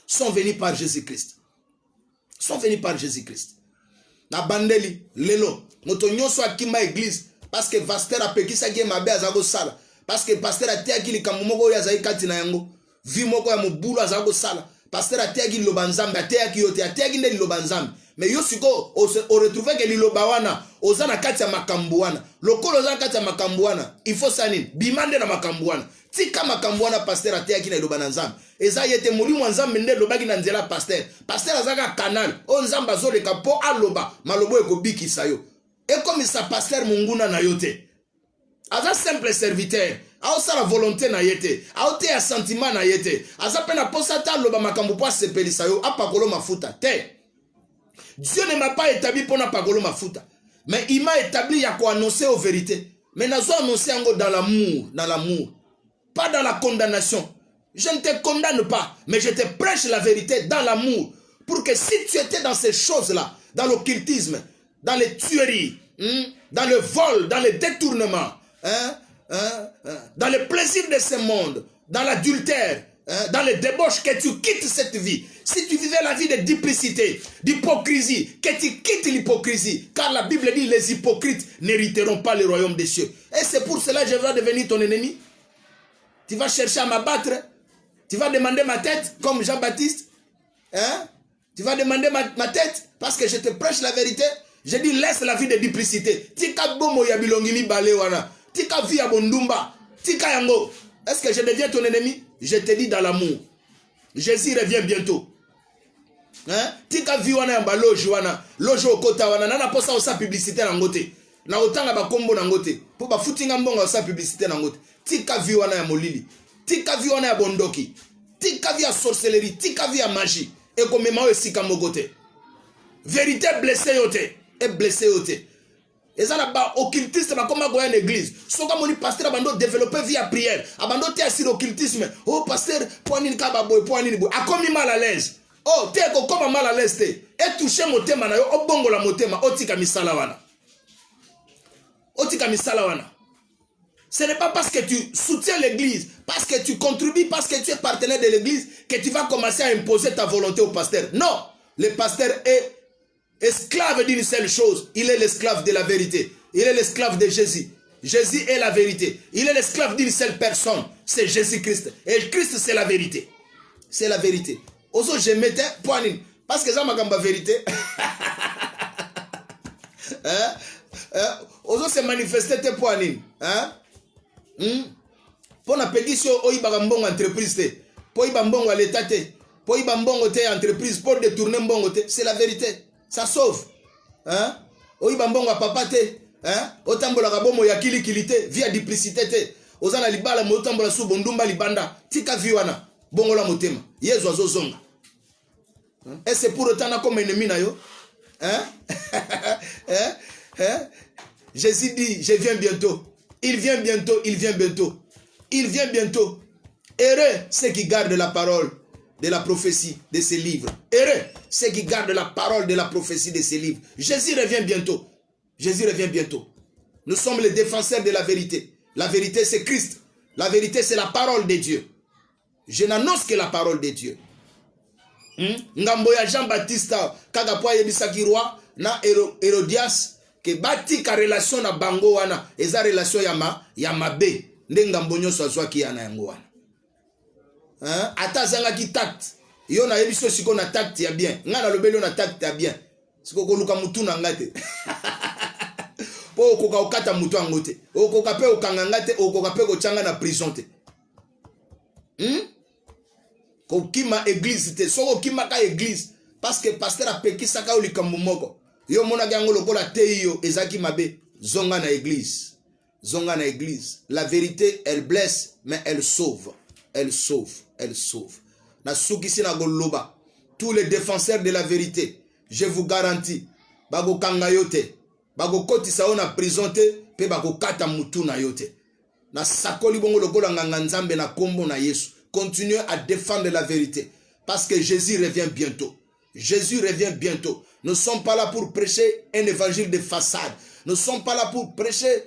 sont venues par Jésus-Christ. Sont venues par Jésus-Christ. Na bandeli, lelo, moto nyonso akima église, parce que pasteur a pekisa ki mabe azago sala. Parce que pasteur a teaki li kamumoko ya zai kati na yango. Vi moko ya mobulu azago sala. Pasteur a teaki lobanzambe, a teaki yote, a teaki nde lobanzambe. Mais yo siko, o retrouve que liloba wana, ozana kati ya makambu wana. Lokolo ozana kati ya makambu wana, il faut sanini, bimande na makambu wana. Tika makambu wana pasteur a teaki na loba nzambe. Eza yete molimo nzambe nde lobaki na nzela pasteur. Pasteur azaka canal, o nzamba zoleka po aloba, malobo ekobikisa yo. Et comme ça pasteur munguna na yote. Aza simple serviteur. Aosa la volonté na yete. Aote ya sentiment na yete. Aza pena posa ta loba makambu po sepelisa yo. Apakolo mafuta. Te. Dieu ne m'a pas établi pour n'apakolo mafuta. Mais il m'a établi ya ko annoncer aux vérités. Mais nazo annoncer yango dans l'amour. Dans l'amour. Pas dans la condamnation. Je ne te condamne pas. Mais je te prêche la vérité dans l'amour. Pour que si tu étais dans ces choses-là, dans l'occultisme, dans les tueries, dans le vol, dans le détournement, dans le plaisir de ce monde, dans l'adultère, dans les débauches, que tu quittes cette vie. Si tu vivais la vie de duplicité, d'hypocrisie, que tu quittes l'hypocrisie. Car la Bible dit les hypocrites n'hériteront pas le royaume des cieux. Et c'est pour cela que je vais devenir ton ennemi. Tu vas chercher à m'abattre. Tu vas demander ma tête comme Jean-Baptiste. Tu vas demander ma tête parce que je te prêche la vérité. Je dis laisse la vie de duplicité. Tika bomo ya bilongimi bale wana. Tika vi ya bondumba. Tika yango. Est-ce que je deviens ton ennemi? Je te dis dans l'amour. Jésus revient bientôt. Tika vi wana ya baloji wana. Lojo okota wana. Nana posa osa publicité na ngote. Na otanga ba kombo na ngote. Po ba futinga mbongo osa publicité na ngote. Tika vi wana ya molili. Tika vi wana ya bondoki. Tika vi ya sorcellerie. Tika vi ya magie. Et comme memao esika mogote. Vérité blessée yote. Et blessé yote. Et ça n'a pas occultiste ma comme goya l'église. So comme on pasteur abando développer via prière. Abando te sur occultisme. Oh pasteur poinine kaba boy poinine boy. A comme mal à l'aise. Oh te ko comme mal à l'aise te. Et toucher motema na yo obongo la motema otika misala wana. Otika misala wana. Ce n'est pas parce que tu soutiens l'église, parce que tu contribues, parce que tu es partenaire de l'église que tu vas commencer à imposer ta volonté au pasteur. Non, le pasteur est esclave d'une seule chose. Il est l'esclave de la vérité. Il est l'esclave de Jésus. Jésus est la vérité. Il est l'esclave d'une seule personne. C'est Jésus-Christ. Et Christ, c'est la vérité. C'est la vérité. Oso, je mettais poignine. Parce que ça m'a gamba vérité. Oso se manifester tes poignines. Pour la pétition, oïba mbongo entreprise te. Pour oïba mbongo à l'état te. Pour oïba mbongo te entreprise. Pour détourner mbongo te. C'est la vérité. Ça sauve. Oïba mbongo à papa te. Otambola kabomo ya kili kilite. Via duplicité te. Ozana libala mo otambola su bondumba libanda. Tika viwana. Bongo la motema. Yezo azo zonga. Et c'est pour autant comme ennemi na yo. Jésus dit, je viens bientôt. Il vient bientôt, il vient bientôt. Il vient bientôt. Heureux ceux qui gardent la parole de la prophétie de ces livres. Heureux ceux qui gardent la parole de la prophétie de ces livres. Jésus revient bientôt. Jésus revient bientôt. Nous sommes les défenseurs de la vérité. La vérité, c'est Christ. La vérité, c'est la parole de Dieu. Je n'annonce que la parole de Dieu. Ngamboya Jean-Baptiste, Kagapoa Yebisaki roi, na Hérodias, que bati ka relation na bango wana eza relation ya mabe ndenga mbonyo swa ki yana yango wana ata zanga ki tact yo na yebiso siko na tact ya bien nga na lobelo na tact ya bien siko ko luka mutu na ngate po ko ka okata mutu angote ko ka pe okanga ngate ko ka pe ko changa na prison te ko kima église te soko kima ka église parce que pasteur a pekisa ka olikambo moko. Yo mona gango lokola teyo ezaki mabe zonga na église. Zonga na église. La vérité elle blesse mais elle sauve. Elle sauve, elle sauve. Na sukisi na goloba. Tous les défenseurs de la vérité, je vous garantis, bago kanga yote, bago koti sa ona prison te, pe bago kata mutu na yote. Na sakoli bongo lokola nganga nzambe na kombo na Yesu. Continuez à défendre la vérité parce que Jésus revient bientôt. Jésus revient bientôt. Nous ne sommes pas là pour prêcher un évangile de façade. Nous ne sommes pas là pour prêcher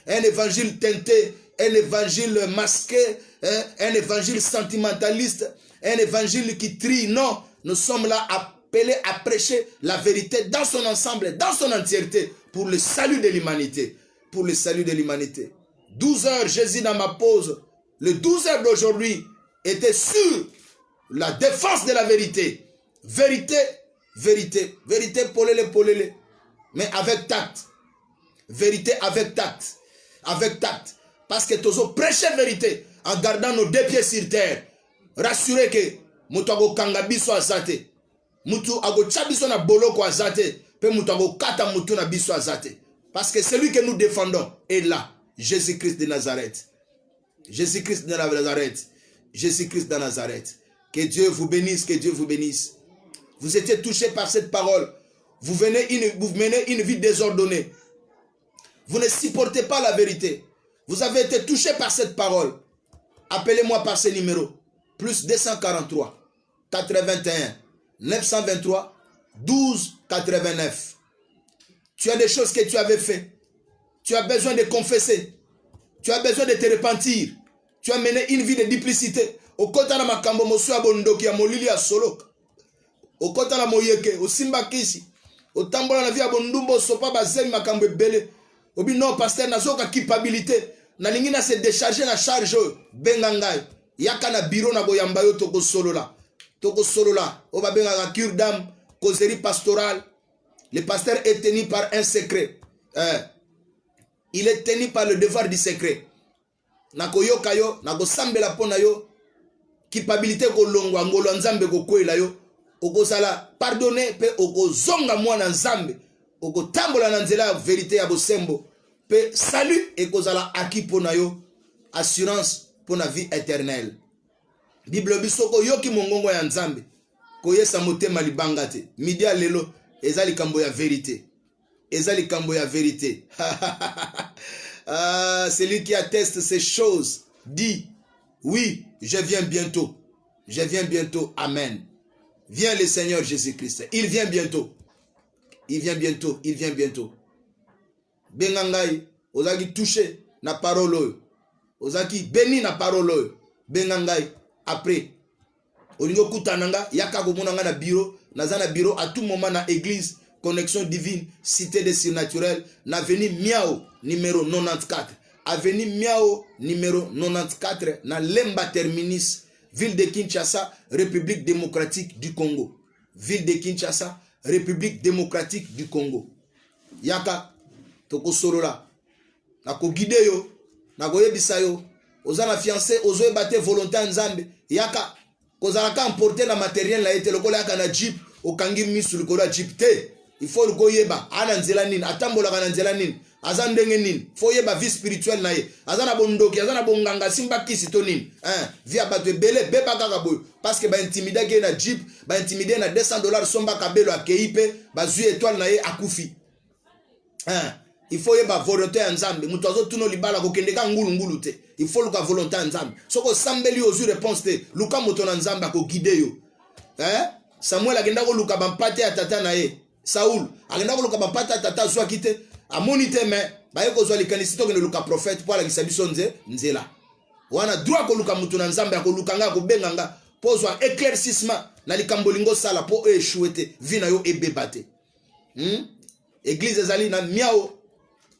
un évangile teinté un évangile masqué, hein, un évangile sentimentaliste, un évangile qui trie. Non, nous sommes là appelés à prêcher la vérité dans son ensemble, dans son entièreté, pour le salut de l'humanité. Pour le salut de l'humanité. 12 heures, Jésus dans ma pause, le 12 heures d'aujourd'hui était sur la défense de la vérité. Vérité, vérité, vérité, polele, mais avec tact. Vérité avec tact. Avec tact. Parce que tous prêcher vérité en gardant nos deux pieds sur terre. Rassurez que mutu ago kanga biso azate. Mutu ago chabiso na boloko azate. Pe mutu ago kata mutu na biso azate. Parce que celui que nous défendons est là. Jésus-Christ de Nazareth. Jésus-Christ de Nazareth. Jésus-Christ de Nazareth. Que Dieu vous bénisse, que Dieu vous bénisse. Vous étiez touchés par cette parole. Vous menez une vie désordonnée. Vous ne supportez pas la vérité. Vous avez été touchés par cette parole. Appelez-moi par ce numéro. Plus 243 81 923 12 89. Tu as des choses que tu avais fait. Tu as besoin de confesser. Tu as besoin de te repentir. Tu as mené une vie de duplicité. Au kota na makambo mosu abondoki ya molili ya solo. Au kota na moyeke, au simba kisi. Au tambola na vie abondumbo sopa bazeli makambo ebele. Obi non pasteur nazoka culpabilité. Na lingi na se décharger na charge bengangai. Yaka na bureau na boyamba yo toko solo la. Toko solo la. Oba benga cure d'âme, causerie pastorale. Le pasteur est tenu par un secret. Il est tenu par le devoir du secret. Nako yoka yo, nako sambela pona yo. Culpabilité ko longwa ngolo nzambe ko kwela yo. Oko sala pardonner pe oko zonga mwana nzambe. Oko tambola na nzela vérité ya bosembo. Pe salut eko sala aki pona yo. Assurance pona vie éternelle. Bible bisoko yoki mongongo ya nzambe. Ko yesa motema libanga te. Midia lelo ezali kambo ya vérité. Ezali kambo ya vérité. Celui qui atteste ces choses dit oui, je viens bientôt. Je viens bientôt. Amen. Viens le Seigneur Jésus-Christ. Il vient bientôt. Il vient bientôt. Il vient bientôt. Bengangai, ozaki touché na parole. Ozaki béni na parole. Bengangai, après. Olingo kutananga, yaka komonanga na bureau. Nazana bureau à tout moment na église. Connexion divine, cité des surnaturels. Na avenue Miao, numéro 94. Avenue Miao, numéro 94. Na Lemba Terminus. Ville de Kinshasa, République démocratique du Congo. Ville de Kinshasa, République démocratique du Congo. Yaka, toko sorola. Nako guide yo, nako yebisa yo. Ozana fiancé, ozo ebate volonté nzambe. Yaka, kozalaka emporter na matériel la ete lokola yaka na jeep, okangi misu lokola jeep te. Il faut le yeba, ana nzela nini, atambola kana nzela nini. Azandenge nini, faut yeba vie spirituelle na ye. Azana bondoki, azana bonganga simba kisi to nini. Via batwe bele beba kaka boyo. Parce que ba intimida ke na jeep, ba intimide na $200 somba kabelo akeipe, ba zui étoile na ye akufi. Il faut yeba volonté ya nzambe. Mutu azo tuno libala ko kendeka ngulu te. Il faut luka volonté ya nzambe. Soko sambeli ozu réponse te, luka moto na nzambe ko guide yo. Samuel agenda ko luka bampate ya tata na ye. Saoul agenda ko luka bampate ya tata zwa kite. Amoni te me ba yeko zwa likanisi to ke luka prophète pour la kisabiso nzela. Wana droit ko luka mutu na nzambe ko lukanga ko benganga po zwa éclaircissement na likambolingo sala po échouer te vina yo ebebate. Église ezali na Miao,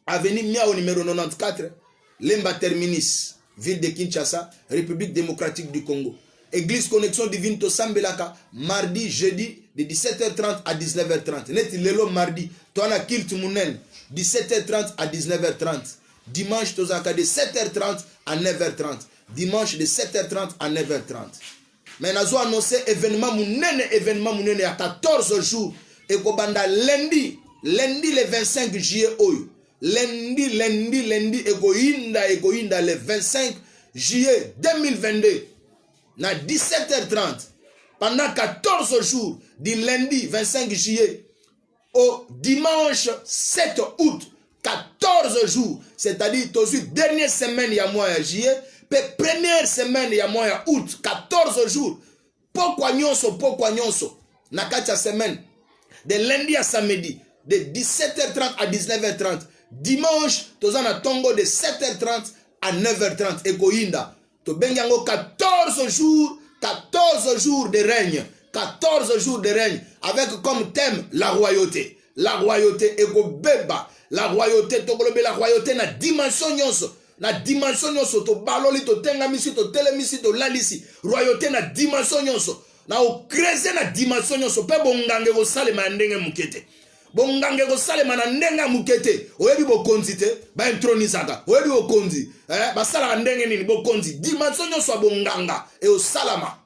avenue Miao numéro 94, Lemba Terminus, ville de Kinshasa, République démocratique du Congo. Église Connexion Divine to Sambelaka, mardi, jeudi, de 17h30 à 19h30. Net lelo mardi, toana kilt munen, 17h30 à 19h30. Dimanche, tozaka de 7h30 à 9h30. Dimanche de 7h30 à 9h30. Mais nazo annoncé événement munene à 14 jours. Et kobanda lundi le 25 juillet oyo. Lundi egoinda le 25 juillet 2022 na 17h30 pendant 14 jours du lundi 25 juillet au dimanche 7 août 14 jours, c'est-à-dire toujours dernière semaine ya mois ya juillet pe première semaine ya mois ya août 14 jours pokwa nyonso na kati ya semaine de lundi à samedi de 17h30 à 19h30. Dimanche, tozana tongo de 7h30 à 9h30 ekoinda to bengango 14 jours de règne, 14 jours de règne avec comme thème la royauté eko beba, la royauté tokolobe la royauté na dimension nyonso to baloli to tengamisi to telemisi to lalisi royauté na dimension nyonso na o creuser na dimension nyonso pe bongange ko salema ndenge mukete bongange ko salema na ndenge mukete oyebi bokonzi te ba intronisaka oyebi bokonzi ba sala ndenge nini bokonzi dimension nyonso bonganga e o salama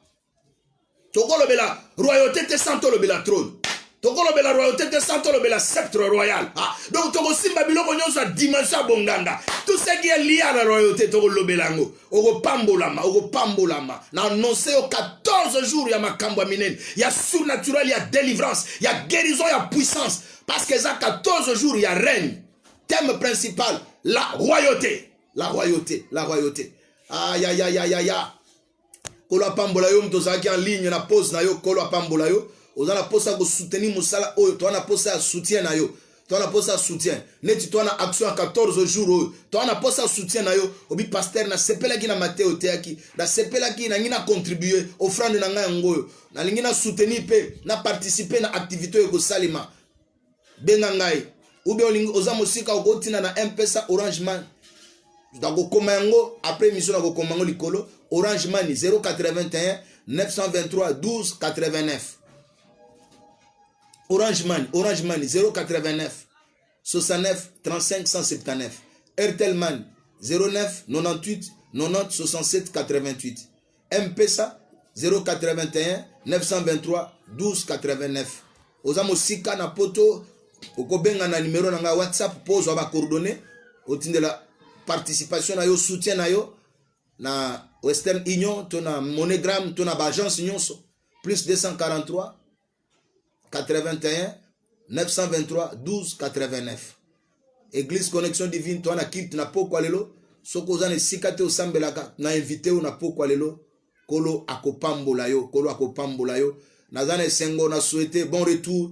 tokolobela royauté te santo lobela trône tokolobela royauté te santo lobela sceptre royal donc tokosimba biloko nyonso dimension bonganga tout ce qui est lié à la royauté tokolobelango okopambolama na annoncer au 14 jours ya makambo minene ya surnaturel ya délivrance ya guérison ya puissance parce que ça 14 jours ya règne thème principal la royauté aïe kolo pambola yo mtozaki en ligne na pause na yo kolo pambola yo ozana posa ko soutenir musala oyo to na posa soutien na yo to na posa soutien neti to na action 14 jours oyo to na posa soutien na yo obi pasteur na sepela ki na Mateo teaki na sepela ki na ngina contribuer offrande na ngai ngoyo na lingina soutenir pe na participer na activité yo ko salima benga ngai ube olingi ozamo sika okotina na M-Pesa Orange Money dako komango après mission dako komango likolo Orange Money 081 923 12 89 Orange Money 089 69 35 179 Airtel Money 09 98 90 67 88 M-Pesa 081 923 12 89 ozamo sika na poto okobenga na numéro na WhatsApp pose ba coordonnées otindela participation na yo soutien na yo na Western Union to na MoneyGram to na agence nyonso plus 243 81 923 12 89 Église Connexion Divine to na kilt na poko lelo soko za ne sikate osambelaka na invité ou na poko lelo kolo akopambola yo na zane sengo na souhaiter bon retour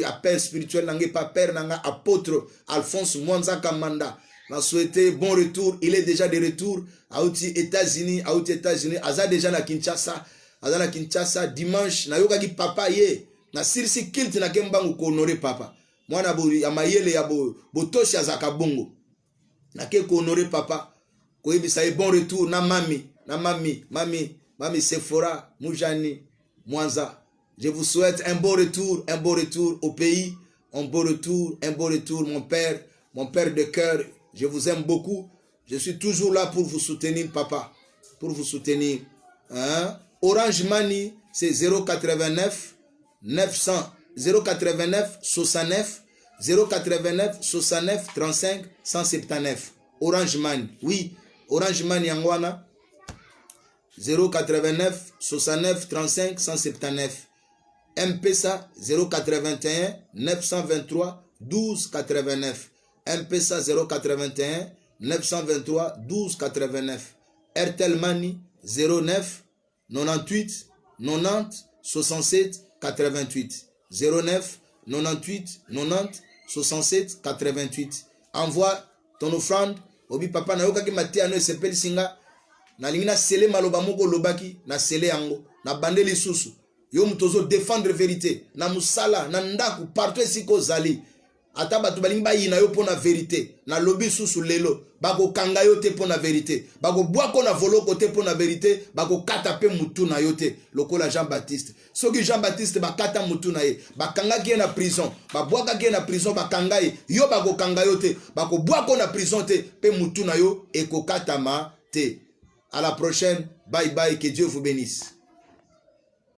à père spirituel nange pa père nanga apôtre Alphonse Mwanza Kamanda na souhaiter bon retour, il est déjà de retour auti États-Unis aza déjà na Kinshasa dimanche na yoka ki papa ye na sirsi kilt na kembangu ko honorer papa mwana bo ya mayele ya botoshi azaka bongo na ke ko honorer papa ko yebisa bon retour na mami Sephora Mujani Mwanza. Je vous souhaite un beau retour au pays, un beau retour mon père de cœur. Je vous aime beaucoup. Je suis toujours là pour vous soutenir, papa. Pour vous soutenir. Orange Money, c'est 089 69 35 179. Orange Money. Oui, Orange Money Yangwana. 089 69 35 179. M-Pesa 081 923 12 89. M-Pesa 081 923 12 89. Airtel Money 09 98 90 67 88. 09 98 90 67 88. Envoie ton offrande. Obi papa na yoka ki matia no sepeli singa. Na lingina sele maloba moko lobaki na sele yango na bandeli susu. Yo mutozo défendre vérité na musala na ndaku partout esiko zali ata batu balingi bayina yo pona vérité na lobi susu lelo bako kanga yo te pona vérité bako bwako na voloko te pona vérité bako kata pe mutu na yo te lokola Jean-Baptiste soki Jean-Baptiste bakata mutu na ye bakanga ki na prison babwaka ki na prison bakanga ye yo bako kanga yo te bako bwako na prison te pe mutu na yo ekokatama te. À la prochaine, bye bye, que Dieu vous bénisse.